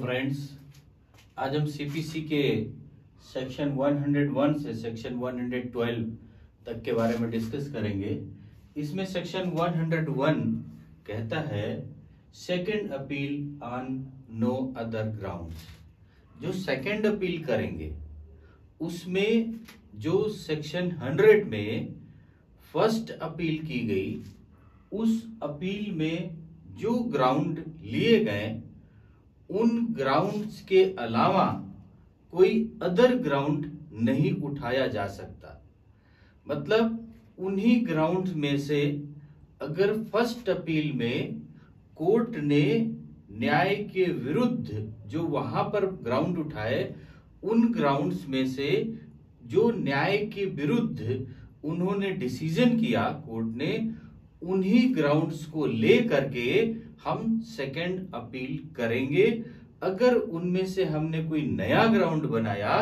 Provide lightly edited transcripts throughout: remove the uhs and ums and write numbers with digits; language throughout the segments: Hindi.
फ्रेंड्स, आज हम सीपीसी के सेक्शन 101 से सेक्शन 112 तक के बारे में डिस्कस करेंगे। इसमें सेक्शन 101 कहता है second appeal on no other grounds. जो सेकंड अपील करेंगे उसमें जो सेक्शन 100 में फर्स्ट अपील की गई, उस अपील में जो ग्राउंड लिए गए उन ग्राउंड्स के अलावा कोई अदर ग्राउंड नहीं उठाया जा सकता। मतलब उन्हीं ग्राउंड में से अगर फर्स्ट अपील में कोर्ट ने न्याय के विरुद्ध जो वहां पर ग्राउंड उठाए, उन ग्राउंड्स में से जो न्याय के विरुद्ध उन्होंने डिसीजन किया कोर्ट ने, उन्हीं ग्राउंड्स को ले करके हम सेकंड अपील करेंगे। अगर उनमें से हमने कोई नया ग्राउंड बनाया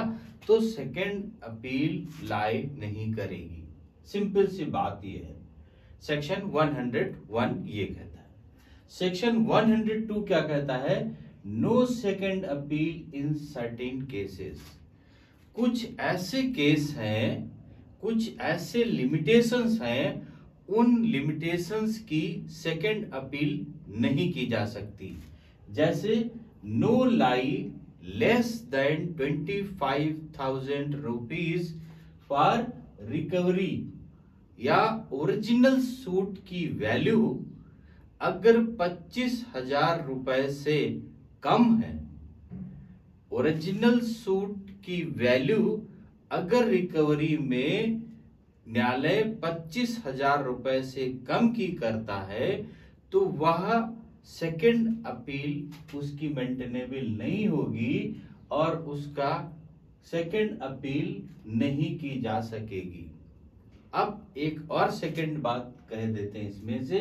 तो सेकंड अपील लाई नहीं करेगी। सिंपल सी बात यह है। सेक्शन 101 ये कहता है। सेक्शन 102 क्या कहता है? No second appeal in certain cases. कुछ ऐसे केस हैं, कुछ ऐसे लिमिटेशंस हैं, उन लिमिटेशंस की सेकंड अपील नहीं की जा सकती। जैसे no lie less than 25,000 rupees for recovery, या ओरिजिनल सूट की वैल्यू अगर 25,000 रुपए से कम है, ओरिजिनल सूट की वैल्यू अगर रिकवरी में न्यायालय 25,000 रुपए से कम की करता है तो वह सेकंड अपील उसकी मेंटेनेबल नहीं होगी और उसका सेकंड अपील नहीं की जा सकेगी। अब एक और सेकंड बात कह देते हैं इसमें से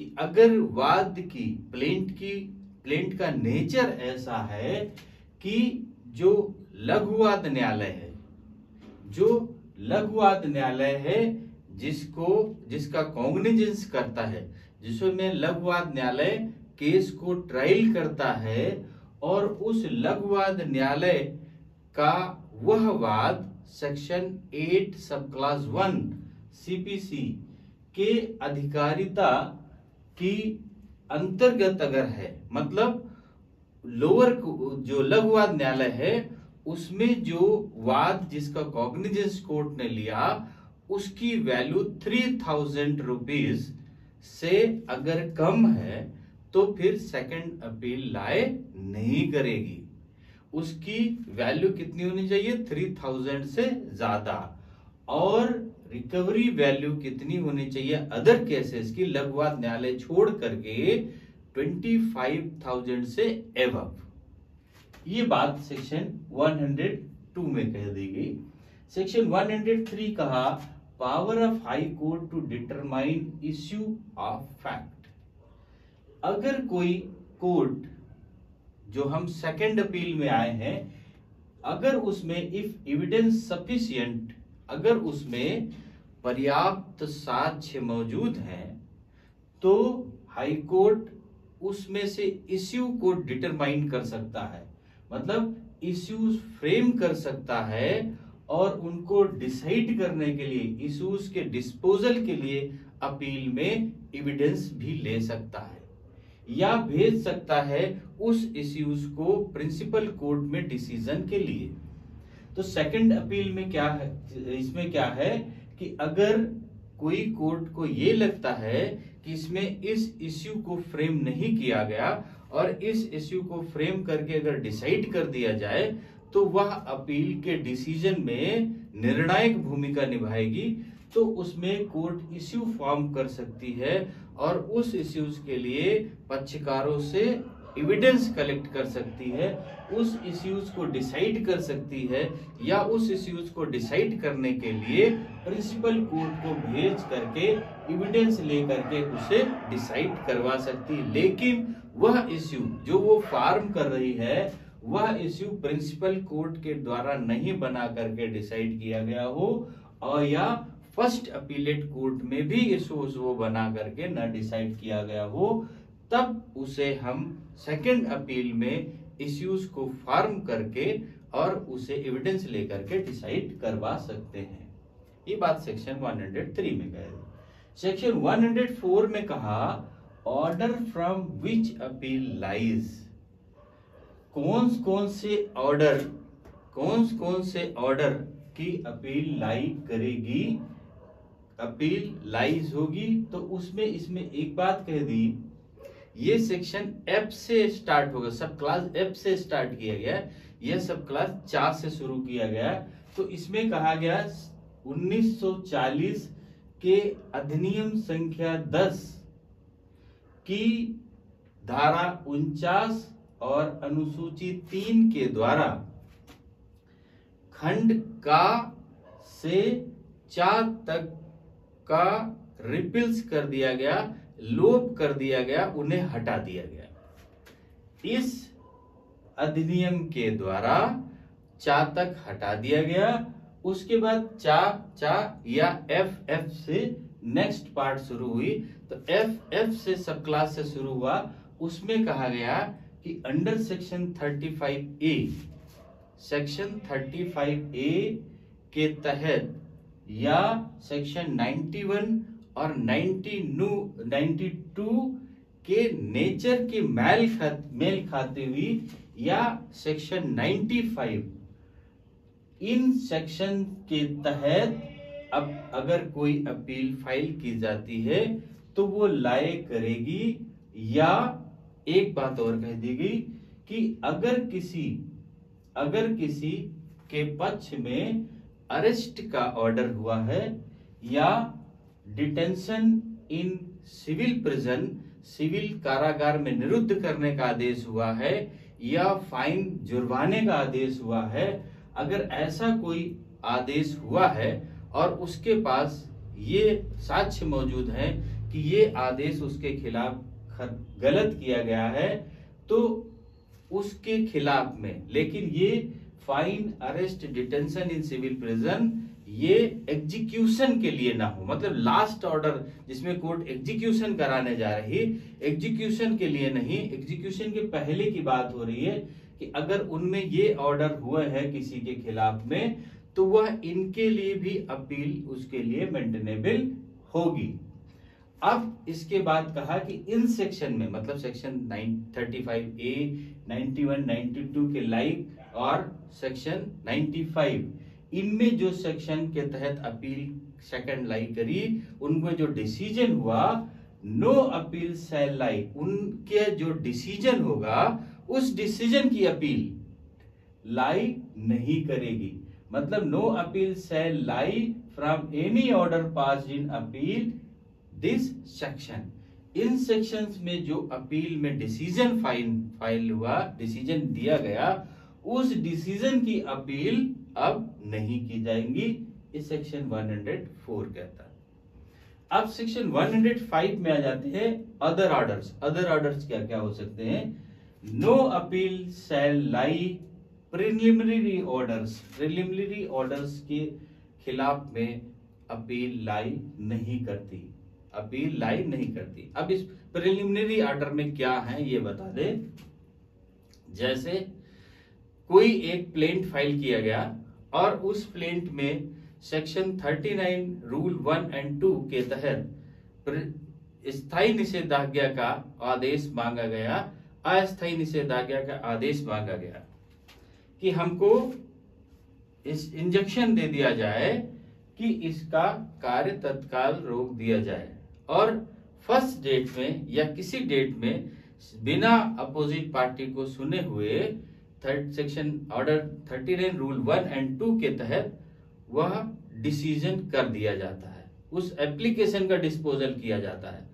कि अगर वाद की प्लेंट का नेचर ऐसा है कि जो लघुवाद न्यायालय है, जो लघुवाद न्यायालय है जिसका कॉग्निजेंस करता है, जिसमें लघुवाद न्यायालय केस को ट्रायल करता है और उस लघुवाद न्यायालय का वह वाद सेक्शन 8 सब क्लास 1 सीपीसी के अधिकारिता की अंतर्गत अगर है, मतलब लोअर जो लघुवाद न्यायालय है उसमें जो वाद जिसका कॉग्निजेंस कोर्ट ने लिया उसकी वैल्यू 3,000 रुपीज से अगर कम है तो फिर सेकंड अपील लाए नहीं करेगी। उसकी वैल्यू कितनी होनी चाहिए? 3,000 से ज्यादा। और रिकवरी वैल्यू कितनी होनी चाहिए अदर केसेस की, लघुवाद न्यायालय छोड़ करके 25,000 से एबव। ये बात सेक्शन 102 में कह दी गई। सेक्शन 103 कहा power of high court to determine issue of fact. अगर कोई कोर्ट, जो हम सेकंड अपील में आए हैं, अगर उसमें इफ एविडेंस सफिशिएंट, अगर उसमें पर्याप्त साक्ष्य मौजूद हैं तो हाई कोर्ट उसमें से इश्यू को डिटरमाइन कर सकता है, मतलब इश्यूज फ्रेम कर सकता है और उनको डिसाइड करने के लिए, इश्यूज के डिस्पोजल के लिए अपील में एविडेंस भी ले सकता है या भेज सकता है उस इश्यूज को प्रिंसिपल कोर्ट में डिसीजन के लिए। तो सेकंड अपील में क्या है, इसमें क्या है कि अगर कोई कोर्ट को ये लगता है कि इसमें इस इश्यू को फ्रेम नहीं किया गया और इस इश्यू को फ्रेम करके अगर डिसाइड कर दिया जाए तो वह अपील के डिसीजन में निर्णायक भूमिका निभाएगी, तो उसमें कोर्ट इश्यू फॉर्म कर सकती है और उस इश्यूज के लिए पक्षकारों से एविडेंस कलेक्ट कर सकती है, उस इश्यूज को डिसाइड कर सकती है या उस इश्यूज को डिसाइड करने के लिए प्रिंसिपल कोर्ट को भेज करके एविडेंस लेकर के उसे डिसाइड करवा सकती है। लेकिन वह इश्यू जो वो फॉर्म कर रही है, वह इश्यू प्रिंसिपल कोर्ट के द्वारा नहीं बना करके डिसाइड किया गया हो और या फर्स्ट अपीलेट कोर्ट में भी इश्यूज वो बना करके न डिसाइड किया गया हो, तब उसे हम सेकंड अपील में इश्यूज को फॉर्म करके और उसे एविडेंस लेकर के डिसाइड करवा सकते हैं। ये बात सेक्शन 103 में कह दी। सेक्शन 104 में कहा order from which appeal lies. कौन कौन से ऑर्डर की अपील लाई करेगी, अपील लाइज होगी। तो उसमें इसमें एक बात कह दी, ये सेक्शन एफ से स्टार्ट होगा, सब क्लास एफ से स्टार्ट किया गया, यह सब क्लास 4 से शुरू किया गया। तो इसमें कहा गया 1940 के अधिनियम संख्या 10 की धारा 49 और अनुसूची 3 के द्वारा खंड का से 4 तक का रिपील्स कर दिया गया, लोप कर दिया गया, उन्हें हटा दिया गया। इस अधिनियम के द्वारा 4 तक हटा दिया गया। उसके बाद चा या एफ से नेक्स्ट पार्ट शुरू हुई। तो एफ से सब क्लास से शुरू हुआ। उसमें कहा गया कि under section 35A, section 35A के तहत या सेक्शन 91 और 92 के नेचर के मेल खाते हुई या सेक्शन 95, इन सेक्शन के तहत अब अगर कोई अपील फाइल की जाती है तो वो लाए करेगी। या एक बात और कह दी गई कि अगर किसी के पक्ष में अरेस्ट का ऑर्डर हुआ है या detention in civil prison, civil कारागार में निरुद्ध करने का आदेश हुआ है या फाइन जुर्माने का आदेश हुआ है, अगर ऐसा कोई आदेश हुआ है और उसके पास ये साक्ष्य मौजूद है कि ये आदेश उसके खिलाफ गलत किया गया है, तो उसके खिलाफ में, लेकिन ये fine, arrest, detention in civil prison ये एग्जीक्यूशन के लिए ना हो, मतलब लास्ट ऑर्डर जिसमें कोर्ट एग्जीक्यूशन कराने जा रही, एग्जीक्यूशन के लिए नहीं, एग्जीक्यूशन के पहले की बात हो रही है कि अगर उनमें ये ऑर्डर हुए हैं किसी के खिलाफ में तो वह इनके लिए भी अपील उसके लिए मेंटेनेबल होगी। अब इसके बाद कहा कि इन सेक्शन में, मतलब सेक्शन 35A, 91, 92 के लाइक और सेक्शन 95, इनमें जो सेक्शन के तहत अपील सेकंड लाई करी, उनमें जो डिसीजन हुआ, नो अपील शैल लाई, उनके जो डिसीजन होगा उस डिसीजन की अपील लाई नहीं करेगी। मतलब no appeal shall lie from any order passed in appeal this section. इन सेक्शंस में जो अपील में डिसीजन फाइल हुआ, डिसीजन दिया गया, उस डिसीजन की अपील अब नहीं की जाएंगी, इस सेक्शन 104 कहता है। अब सेक्शन 105 में आ जाते हैं अदर ऑर्डर्स। अदर ऑर्डर्स क्या क्या हो सकते हैं? नो अपील शैल लाई प्रिलिमिनरी ऑर्डर्स, प्रिलिमिनरी ऑर्डर्स के खिलाफ में अपील लाई नहीं करती, अपील लाई नहीं करती। अब इस प्रिलिमिनरी ऑर्डर में क्या है ये बता दे। जैसे कोई एक प्लेंट फाइल किया गया और उस प्लेंट में सेक्शन 39 रूल 1 और 2 के तहत स्थायी निषेधाज्ञा का आदेश मांगा गया, अस्थायी निषेधाज्ञा का आदेश मांगा गया कि हमको इस इंजेक्शन दे दिया जाए कि इसका कार्य तत्काल रोक दिया जाए, और फर्स्ट डेट में या किसी डेट में बिना अपोजिट पार्टी को सुने हुए थर्ड सेक्शन ऑर्डर 39 रूल 1 और 2 के तहत वह डिसीजन कर दिया जाता है, उस एप्लीकेशन का डिस्पोजल किया जाता है।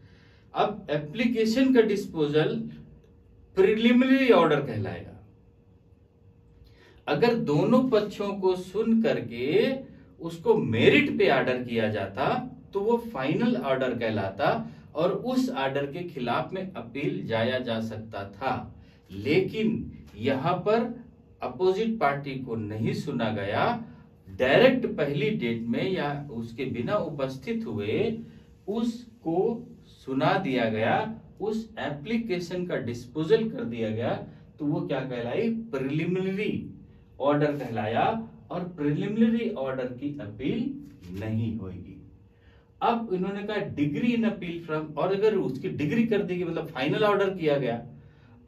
अब एप्लीकेशन का डिस्पोजल प्रिलिमिनरी ऑर्डर कहलाएगा। अगर दोनों पक्षों को सुन करके उसको मेरिट पे ऑर्डर किया जाता तो वो फाइनल ऑर्डर कहलाता और उस ऑर्डर के खिलाफ में अपील जाया जा सकता था। लेकिन यहां पर अपोजिट पार्टी को नहीं सुना गया, डायरेक्ट पहली डेट में या उसके बिना उपस्थित हुए उसको सुना दिया गया, उस एप्लीकेशन का डिस्पोजल कर दिया गया, तो वो क्या कहलाई, प्रिलिमिनरी ऑर्डर कहलाया, और प्रिलिमिनरी ऑर्डर की अपील नहीं होगी। अब इन्होंने कहा डिग्री इन अपील फ्रॉम, और अगर उसकी डिग्री कर दी मतलब फाइनल ऑर्डर किया गया,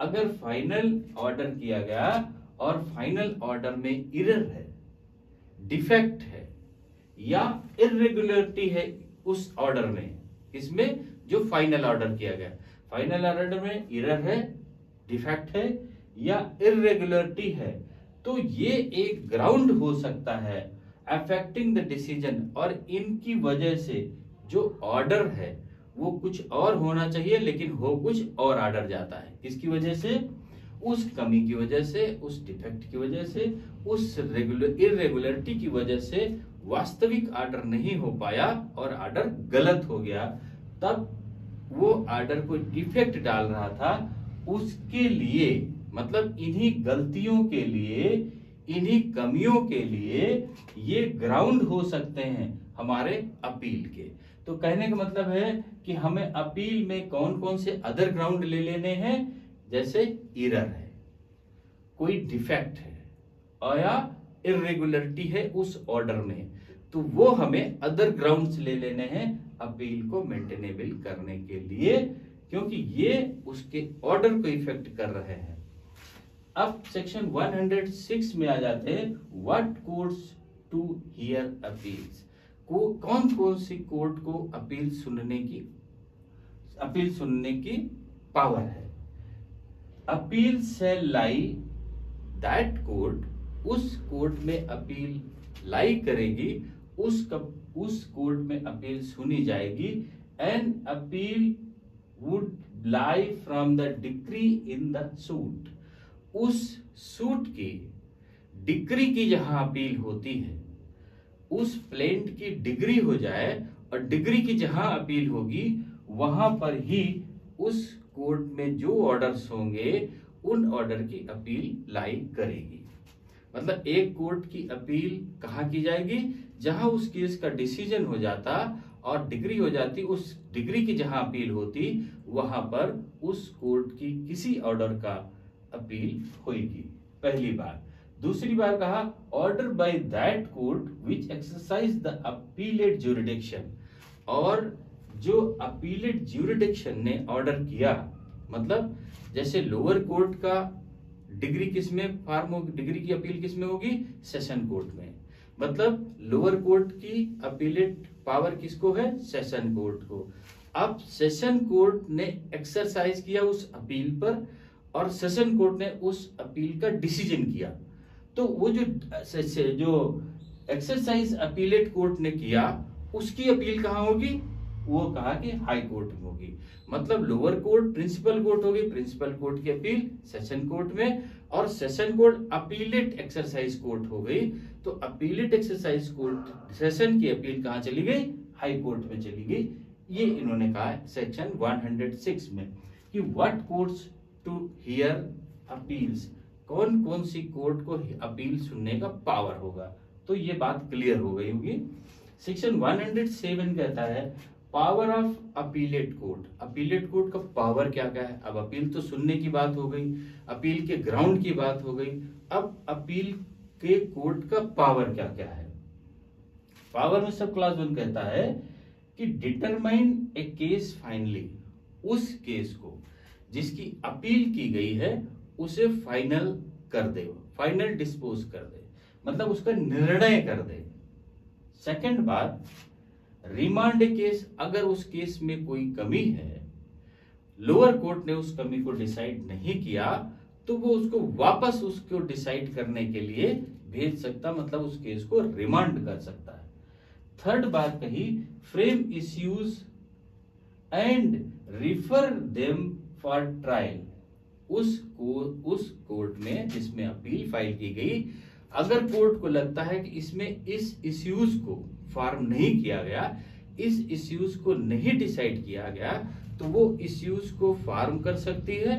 अगर फाइनल ऑर्डर किया गया और फाइनल ऑर्डर में एरर है, डिफेक्ट है या इर्रेगुलरिटी है उस ऑर्डर में, इसमें जो फाइनल ऑर्डर किया गया, फाइनल ऑर्डर में एरर है, डिफेक्ट है या इर्रेगुलरिटी है, तो ये एक ग्राउंड हो सकता है अफेक्टिंग द डिसीजन, और इनकी वजह से जो ऑर्डर है वो कुछ और होना चाहिए लेकिन हो कुछ और ऑर्डर जाता है। किसकी वजह से, उस कमी की वजह से, उस डिफेक्ट की वजह से, उस इर्रेगुलरिटी की वजह से वास्तविक ऑर्डर नहीं हो पाया और ऑर्डर गलत हो गया, तब वो ऑर्डर को डिफेक्ट डाल रहा था, उसके लिए मतलब इन्हीं गलतियों के लिए, इन्हीं कमियों के लिए ये ग्राउंड हो सकते हैं हमारे अपील के। तो कहने का मतलब है कि हमें अपील में कौन कौन से अदर ग्राउंड ले लेने हैं, जैसे एरर है, कोई डिफेक्ट है और या इर्रेगुलरिटी है उस ऑर्डर में, तो वो हमें अदर ग्राउंड्स ले लेने हैं अपील को मेंटेनेबल करने के लिए, क्योंकि ये उसके ऑर्डर को इफेक्ट कर रहे हैं। अब सेक्शन 106 में आ जाते हैं, what courts to hear appeals, को कौन कौन सी कोर्ट को अपील सुनने की पावर है। Appeal shall lie that court, उस कोर्ट में अपील लाई करेगी, उस कोर्ट में अपील सुनी जाएगी। An appeal would lie from the decree in the suit, उस सूट की डिग्री की जहां अपील होती है, उस प्लेंट की डिग्री हो जाए और डिग्री की जहां अपील होगी वहां पर ही उस कोर्ट में जो ऑर्डर्स होंगे उन ऑर्डर की अपील लाई करेगी। मतलब एक कोर्ट की अपील कहां की जाएगी, जहां उस केस का डिसीजन हो जाता और डिग्री हो जाती, उस डिग्री की जहां अपील होती वहां पर उस कोर्ट की किसी ऑर्डर का अपील होगी, पहली बार। दूसरी बार कहा order by that court which exercise the appellate jurisdiction, और जो अपीलेट ज्यूरिडिक्शन ने ऑर्डर किया, मतलब जैसे लोअर कोर्ट का डिग्री किसमें फॉर्म होगी, डिग्री की अपील किसमें होगी, सेशन कोर्ट में, मतलब लोअर कोर्ट की अपीलेट पावर किसको है, सेशन कोर्ट को। अब सेशन कोर्ट ने एक्सरसाइज किया उस अपील पर और सेशन कोर्ट ने उस अपील का डिसीजन किया, तो वो जो एक्सरसाइज अपीलेट कोर्ट ने किया उसकी अपील कहां होगी, वो कहा कि हाई कोर्ट में होगी। मतलब लोअर कोर्ट प्रिंसिपल कोर्ट होगी, प्रिंसिपल कोर्ट की अपील सेशन कोर्ट में, और session court appellate exercise court हो गई, तो अपीलेट एक्सरसाइज कोर्ट सेशन की अपील कहां चली गई, हाई कोर्ट में चली गई। ये इन्होंने कहा सेक्शन 106 में कि what courts to hear appeals, कौन कौन सी कोर्ट को अपील सुनने का पावर होगा, तो ये बात क्लियर हो गई होगी। सेक्शन 107 कहता है power of appellate court, appellate court का पावर क्या क्या है। अब अपील तो सुनने की बात हो गई, अपील के ग्राउंड की बात हो गई, अब अपील के कोर्ट का पावर क्या क्या है। पावर में सब क्लास 1 कहता है कि डिटरमाइन ए केस फाइनली, उस केस को जिसकी अपील की गई है उसे फाइनल कर दे, फाइनल डिस्पोज कर दे, मतलब उसका निर्णय कर दे। सेकंड बात, रिमांड ए केस, अगर उस केस में कोई कमी है, लोअर कोर्ट ने उस कमी को डिसाइड नहीं किया, तो वो उसको वापस उसको डिसाइड करने के लिए भेज सकता, मतलब उस केस को रिमांड कर सकता है। थर्ड बात कही, frame issues and refer them for trial, उस कोर्ट में जिसमें अपील फाइल की गई, अगर कोर्ट को लगता है कि इसमें इस इश्यूज को फॉर्म नहीं किया गया, इस इश्यूज को नहीं डिसाइड किया गया, तो वो इश्यूज को फॉर्म कर सकती है,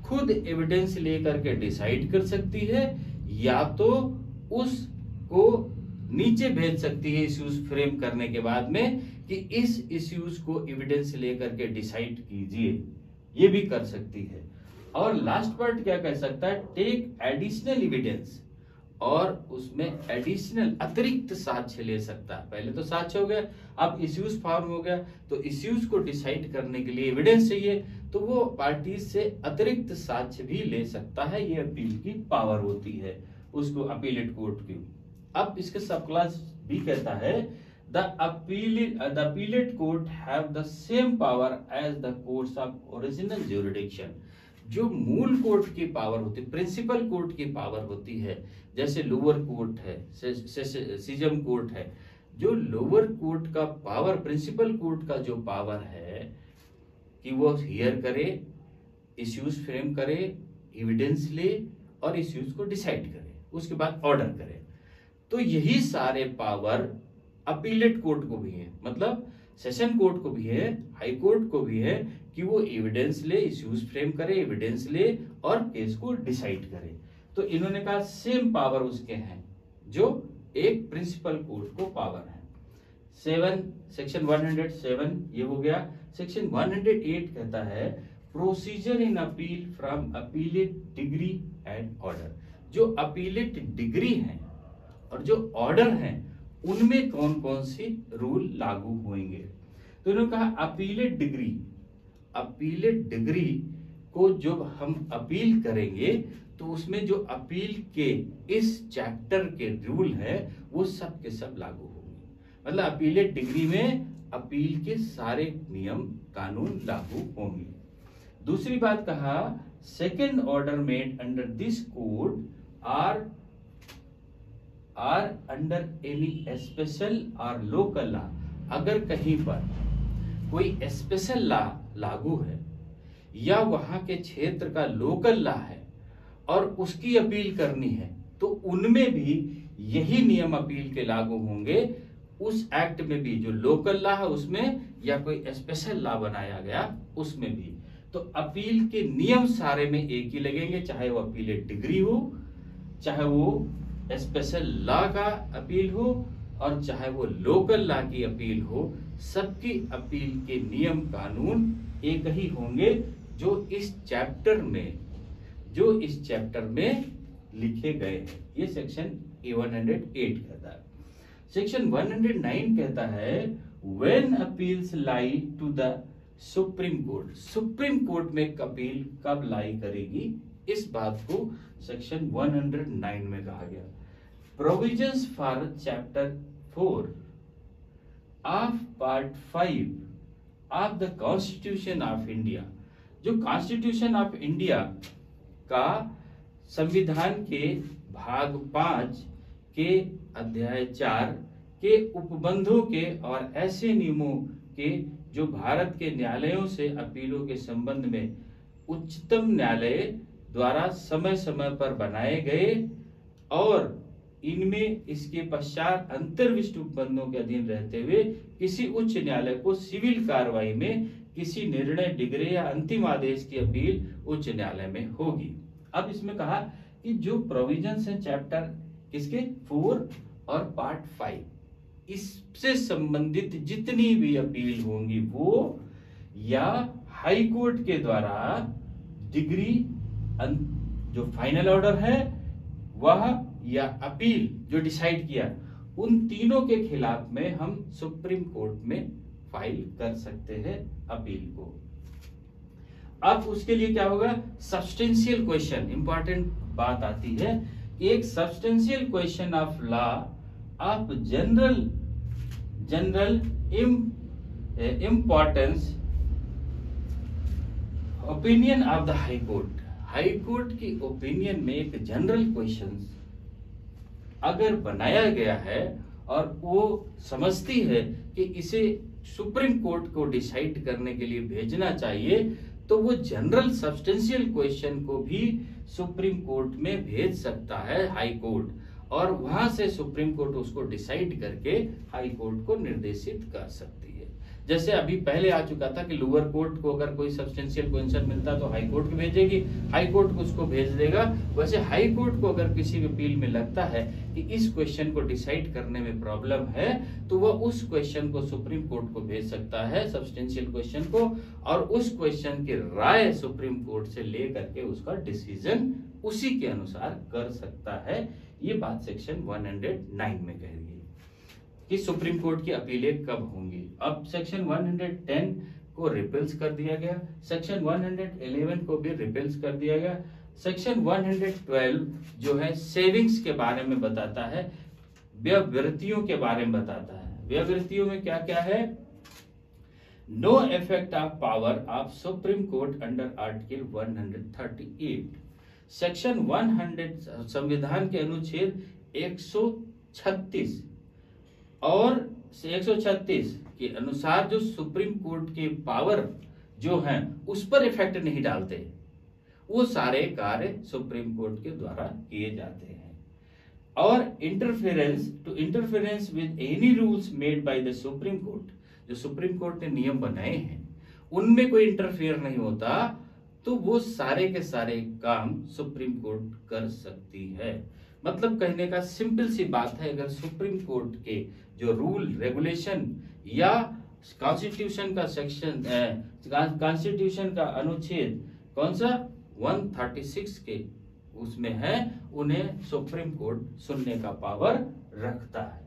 खुद एविडेंस लेकर के डिसाइड कर सकती है, या तो उसको नीचे भेज सकती है इश्यूज फ्रेम करने के बाद में कि इस इश्यूज को एविडेंस लेकर के डिसाइड कीजिए, ये भी कर सकती है। और लास्ट पार्ट क्या कह सकता है, टेक एडिशनल एविडेंस, और उसमें एडिशनल अतिरिक्त साक्ष्य ले सकता है। पहले तो साक्ष्य हो गया, अब इश्यूज फॉर्म हो गया, तो इश्यूज को डिसाइड करने के लिए एविडेंस चाहिए, तो वो पार्टी से अतिरिक्त साक्ष्य भी ले सकता है। ये अपील की पावर होती है उसको अपीलेट कोर्ट की। अब इसके सब क्लास भी कहता है the appellate court have the same power as the courts of original jurisdiction. जो मूल कोर्ट की पावर होती है, प्रिंसिपल कोर्ट की पावर होती है, जैसे लोअर कोर्ट है, सिजम कोर्ट है, जो लोअर कोर्ट का पावर, प्रिंसिपल कोर्ट का जो पावर है कि वो हियर करे, इश्यूज फ्रेम करे, एविडेंस ले और इश्यूज को डिसाइड करे, उसके बाद ऑर्डर करे, तो यही सारे पावर अपीलेट कोर्ट को भी है, मतलब सेशन कोर्ट को भी है, हाई कोर्ट को भी है कि वो एविडेंस ले, इश्यूज फ्रेम करे, एविडेंस ले और केस को डिसाइड करे। तो इन्होंने कहा सेम पावर उसके हैं जो एक प्रिंसिपल कोर्ट को पावर है। सेक्शन 107 ये हो गया। सेक्शन 108 कहता है procedure in appeal from appellate degree and order. जो अपीलेट डिग्री है और जो ऑर्डर है उनमें कौन कौन सी रूल लागू होंगे। तो इन्होंने कहा अपीलेट डिग्री को जब हम अपील करेंगे तो उसमें जो अपील के इस चैप्टर के रूल है वो सब के सब लागू होंगे। मतलब अपीलेट डिग्री में अपील के सारे नियम कानून लागू होंगे। दूसरी बात कहा second order made under this code or under any special और लोकल लॉ। अगर कहीं पर कोई स्पेशल लॉ लागू है या वहां के क्षेत्र का लोकल लॉ है और उसकी अपील करनी है तो उनमें भी यही नियम अपील के लागू होंगे। उस एक्ट में भी जो लोकल लॉ है उसमें या कोई स्पेशल लॉ बनाया गया उसमें भी, तो अपील के नियम सारे में एक ही लगेंगे, चाहे वो अपीलेट डिग्री हो, चाहे वो स्पेशल लॉ का अपील हो और चाहे वो लोकल लॉ की अपील हो। सबकी अपील के नियम कानून एक ही होंगे जो इस चैप्टर में लिखे गए हैं। ये सेक्शन 108 कहता है। सेक्शन 109 कहता है when appeals lie to the Supreme Court. Supreme Court में अपील कब लाई करेगी, इस बात को सेक्शन 109 में कहा गया। Provisions for chapter 4 of part 5 of the constitution of India. जो कॉन्स्टिट्यूशन ऑफ इंडिया का संविधान के भाग 5 के अध्याय 4 के उपबंधों के और ऐसे नियमों के जो भारत के न्यायालयों से अपीलों के संबंध में उच्चतम न्यायालय द्वारा समय समय पर बनाए गए और इनमें इसके पश्चात अंतर्विष्ट उपबंधों के अधीन रहते हुए किसी उच्च न्यायालय को सिविल कार्रवाई में किसी निर्णय, डिग्री या अंतिम आदेश की अपील उच्च न्यायालय में होगी। अब इसमें कहा कि जो प्रोविजंस हैं चैप्टर किसके 4 और पार्ट 5, इससे संबंधित जितनी भी अपील होंगी वो या हाई कोर्ट के द्वारा डिग्री जो फाइनल ऑर्डर है वह या अपील जो डिसाइड किया, उन तीनों के खिलाफ में हम सुप्रीम कोर्ट में फाइल कर सकते हैं अपील को। अब उसके लिए क्या होगा, सब्सटेंशियल क्वेश्चन, इंपॉर्टेंट बात आती है। एक substantial question of law of general importance opinion of the high court. High court की ओपिनियन में एक जनरल क्वेश्चन अगर बनाया गया है और वो समझती है कि इसे सुप्रीम कोर्ट को डिसाइड करने के लिए भेजना चाहिए, तो वो जनरल सब्सटेंशियल क्वेश्चन को भी सुप्रीम कोर्ट में भेज सकता है हाई कोर्ट, और वहां से सुप्रीम कोर्ट उसको डिसाइड करके हाई कोर्ट को निर्देशित कर सकती है। जैसे अभी पहले आ चुका था कि लोअर कोर्ट को अगर कोई सब्सटेंशियल क्वेश्चन मिलता तो हाई कोर्ट को भेजेगी, हाई कोर्ट को उसको भेज देगा। वैसे हाई कोर्ट को अगर किसी अपील में लगता है कि इस क्वेश्चन को डिसाइड करने में प्रॉब्लम है तो वह उस क्वेश्चन को सुप्रीम कोर्ट को भेज सकता है, सब्सटेंशियल क्वेश्चन को, और उस क्वेश्चन की राय सुप्रीम कोर्ट से ले करके उसका डिसीजन उसी के अनुसार कर सकता है। ये बात सेक्शन 109 में कह रही है कि सुप्रीम कोर्ट की अपीलें कब होंगी। अब सेक्शन 110 को रिपेल्स कर दिया गया, सेक्शन 111 को भी रिपेल्स कर दिया गया। सेक्शन 112 जो है सेविंग्स के बारे में बताता है, व्यवृत्तियों के बारे में बताता है। व्यवृत्तियों में क्या क्या है? No effect of power of supreme court under article 138। Section 100 संविधान के अनुच्छेद 136 और 136 के अनुसार जो सुप्रीम कोर्ट के पावर जो हैं उस पर इफेक्ट नहीं डालते, वो सारे कार्य सुप्रीम कोर्ट के द्वारा किए जाते हैं। और interference with any rules made by the Supreme court, जो सुप्रीम कोर्ट ने नियम बनाए हैं उनमें कोई इंटरफेयर नहीं होता, तो वो सारे के सारे काम सुप्रीम कोर्ट कर सकती है। मतलब कहने का सिंपल सी बात है, अगर सुप्रीम कोर्ट के जो रूल रेगुलेशन या कॉन्स्टिट्यूशन का सेक्शन कॉन्स्टिट्यूशन का अनुच्छेद कौन सा 136 के उसमें है, उन्हें सुप्रीम कोर्ट सुनने का पावर रखता है।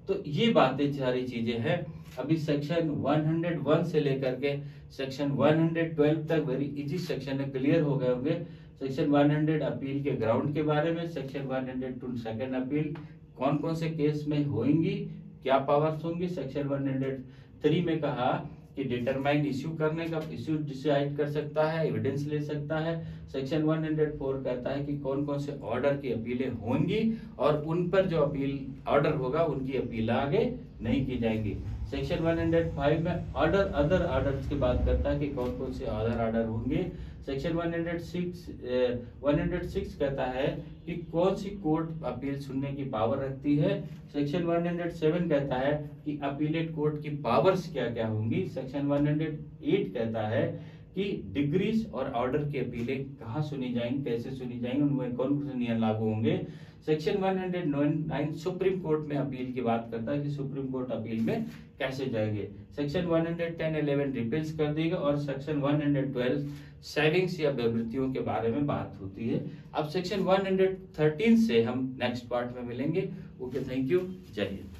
तो ये बातें सारी चीजें हैं। अभी सेक्शन 101 से लेकर के सेक्शन 112 तक वेरी इजी सेक्शन है, क्लियर हो गए होंगे। सेक्शन 100 अपील के ग्राउंड के बारे में, सेक्शन 102 सेकंड अपील कौन कौन से केस में होंगी, क्या पावर्स होंगी। सेक्शन 103 में कहा कि डिटरमाइन इश्यू करने का, इश्यू डिसाइड कर सकता है, एविडेंस ले सकता है। सेक्शन 104 कहता है कि कौन कौन से ऑर्डर की अपीलें होंगी और उन पर जो अपील ऑर्डर होगा उनकी अपील आगे नहीं की जाएगी। सेक्शन 105 में ऑर्डर अदर ऑर्डर्स की बात करता है कि कौन कौन से अदर ऑर्डर होंगे। सेक्शन 106 कहता है कि कौन सी कोर्ट अपील सुनने की पावर रखती है। सेक्शन 107 कहता है कि अपीलेट कोर्ट की पावर्स क्या क्या होंगी। सेक्शन 108 कहता है कि डिग्रीज और ऑर्डर की अपीलें कहाँ सुनी जाएंगी, कैसे सुनी जाएंगी, उनमें कौन कौन से नियम लागू होंगे। सेक्शन 109 सुप्रीम कोर्ट में अपील की बात करता है कि सुप्रीम कोर्ट अपील में कैसे जाएंगे। सेक्शन 110-11 रिपेल्स कर देगा और सेक्शन 112 सेविंग्स या प्रवृत्तियों के बारे में बात होती है। अब सेक्शन 113 से हम नेक्स्ट पार्ट में मिलेंगे। ओके, थैंक यू, जय हिंद।